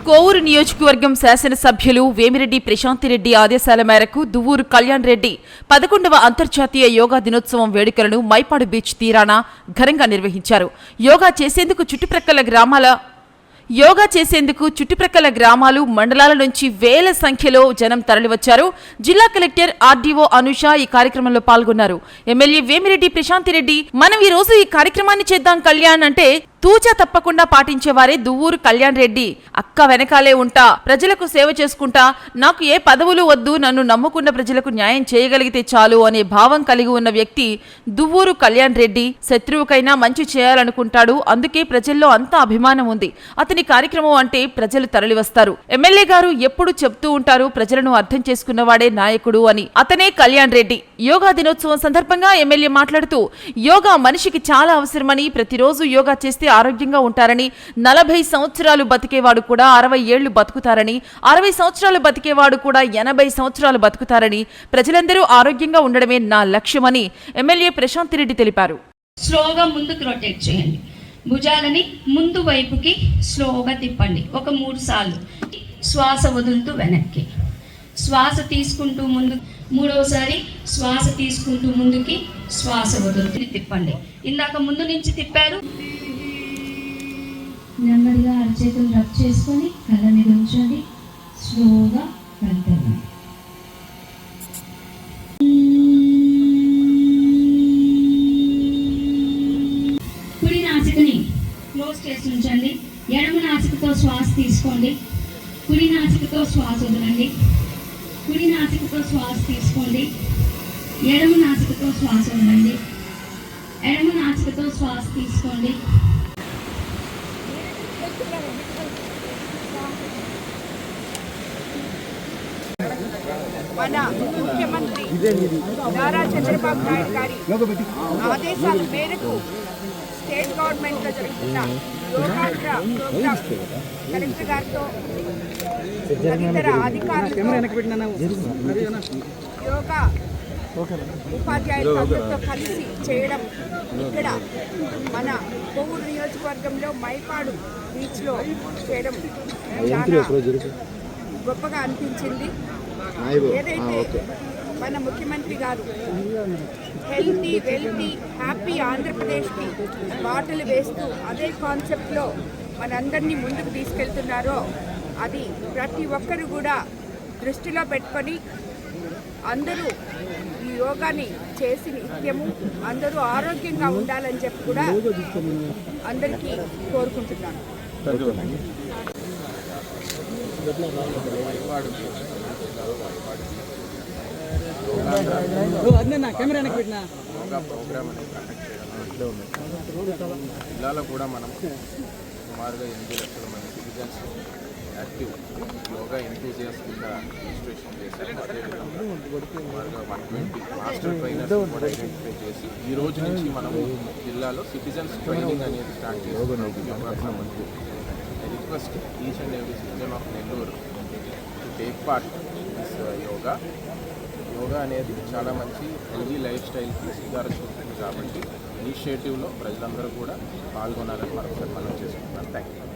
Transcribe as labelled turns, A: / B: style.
A: కోవూరు నియోజకవర్గం శాసనసభ్యులు వేమిరెడ్డి ప్రశాంతిరెడ్డి ఆదేశాల మేరకు దువ్వూరు కళ్యాణ్ రెడ్డి 11వ అంతర్జాతీయ యోగా దినోత్సవం వేడుకలను మైపాడు బీచ్ తీరాన ఘనంగా నిర్వహించారు. యోగా చేసేందుకు చుట్టుప్రక్కల గ్రామాలు, మండలాల నుంచి వేల సంఖ్యలో జనం తరలివచ్చారు. జిల్లా కలెక్టర్ ఆర్డీఓ అనుష ఈ కార్యక్రమంలో పాల్గొన్నారు. ఎమ్మెల్యే వేమిరెడ్డి ప్రశాంతిరెడ్డి మనం ఈ రోజు ఈ కార్యక్రమాన్ని చేద్దాం కళ్యాణ్ అంటే తూచా తప్పకుండా పాటించేవారే దువ్వూరు కళ్యాణ్ రెడ్డి. అక్క వెనకాలే ఉంటా, ప్రజలకు సేవ చేసుకుంటా, నాకు ఏ పదవులు వద్దు, నన్ను నమ్ముకున్న ప్రజలకు న్యాయం చేయగలిగితే చాలు అనే భావం కలిగి ఉన్న వ్యక్తి దువ్వూరు కళ్యాణ్ రెడ్డి. శత్రువుకైనా మంచి చేయాలనుకుంటాడు, అందుకే ప్రజల్లో అంత అభిమానం ఉంది. అతని కార్యక్రమం అంటే ప్రజలు తరలివస్తారు. ఎమ్మెల్యే గారు ఎప్పుడు చెప్తూ ఉంటారు, ప్రజలను అర్థం చేసుకున్నవాడే నాయకుడు అని. అతనే కళ్యాణ్ రెడ్డి. యోగా దినోత్సవం సందర్భంగా ఎమ్మెల్యే మాట్లాడుతూ యోగా మనిషికి చాలా అవసరమని, ప్రతిరోజు యోగా చేస్తే ఆరోగ్యంగా ఉంటారని, 40 సంవత్సరాలు బతికేవాడు కూడా 60 ఏళ్లు బతుకుతారని, 60 సంవత్సరాలు బతికేవాడు కూడా 80 సంవత్సరాలు బతుకుతారని, ప్రజలందరూ ఆరోగ్యంగా ఉండడమే నా లక్ష్యమని ఎమ్మెల్యే ప్రశాంతిరెడ్డి తెలిపారు.
B: స్లోగా ముందుకు రొటేట్ చేయండి. భుజాలని ముందు వైపుకి స్లోగా తిప్పండి. ఒక 3 సార్లు. శ్వాస వదులుతూ వెనక్కి, శ్వాస తీసుకుంటూ ముందు, మూడవసారి శ్వాస తీసుకుంటూ ముందుకి, శ్వాస వదులుతూ తిప్పండి. ఇందాక ముందు నుంచి తిప్పారు. నెమ్మదిగా అరచేతులు రబ్ చేసుకొని కళ్ళ మీద ఉంచండి. స్లోగా వెళ్తాను. కుడి నాసికని క్లోజ్ చేసి ఉంచండి. ఎడమ నాసికతో శ్వాస తీసుకోండి. కుడి నాసికతో శ్వాస వదలండి. కుడి నాసికతో శ్వాస తీసుకోండి. ఎడమ నాసికతో శ్వాస వదలండి. ఎడమ నాసికతో శ్వాస తీసుకోండి.
C: మన ముఖ్యమంత్రి నారా చంద్రబాబు నాయుడు గారి ఆదేశాల మేరకు స్టేట్ గవర్నమెంట్లో జరుగుతున్న యోగాంధ్ర ప్రోగ్రాం కలెక్టర్ గారితో తదితర అధికారులతో యోగా ఉపాధ్యాయులతో కలిసి చేయడం ఇక్కడ మన కోవూరు నియోజకవర్గంలో మైపాడు బీచ్లో చేయడం చాలా గొప్పగా అనిపించింది. ఏదైతే మన ముఖ్యమంత్రి గారు హెల్తీ వెల్తీ హ్యాపీ ఆంధ్రప్రదేశ్కి బాటలు వేస్తూ అదే కాన్సెప్ట్లో మనందరినీ ముందుకు తీసుకెళ్తున్నారో అది ప్రతి ఒక్కరు కూడా దృష్టిలో పెట్టుకొని అందరూ ఈ యోగాని చేసి నిత్యము అందరూ ఆరోగ్యంగా ఉండాలని చెప్పి కూడా అందరికీ కోరుకుంటున్నాను.
D: యోగా ప్రోగ్రామ్ అనేది కండక్ట్ చేయడం జిల్లాలో కూడా మనం సుమారుగా 8 లక్షల మంది సిటిజన్స్ యాక్టివ్ యోగా ఎంతూజియాస్ట్ కింద రిజిస్ట్రేషన్ చేశారు. అదేవిధంగా సుమారుగా 120 మాస్టర్ ట్రైనర్స్ కూడా ఐడెంటిఫై చేసి ఈ రోజు నుంచి మనం జిల్లాలో సిటిజన్స్ ట్రైనింగ్ అనేది స్టార్ట్ చేస్తున్నాం యోగాకు సంబంధించి. I request each and every citizen of Nellore to take part in this yoga. Yoga అనేది చాలా మంచి హెల్దీ లైఫ్ స్టైల్కి శ్రీకారం చుడుతుంది కాబట్టి ఇనిషియేటివ్లో ప్రజలందరూ కూడా పాల్గొనాలని మరొకసారి మనం చేసుకుంటున్నాం. Thank you.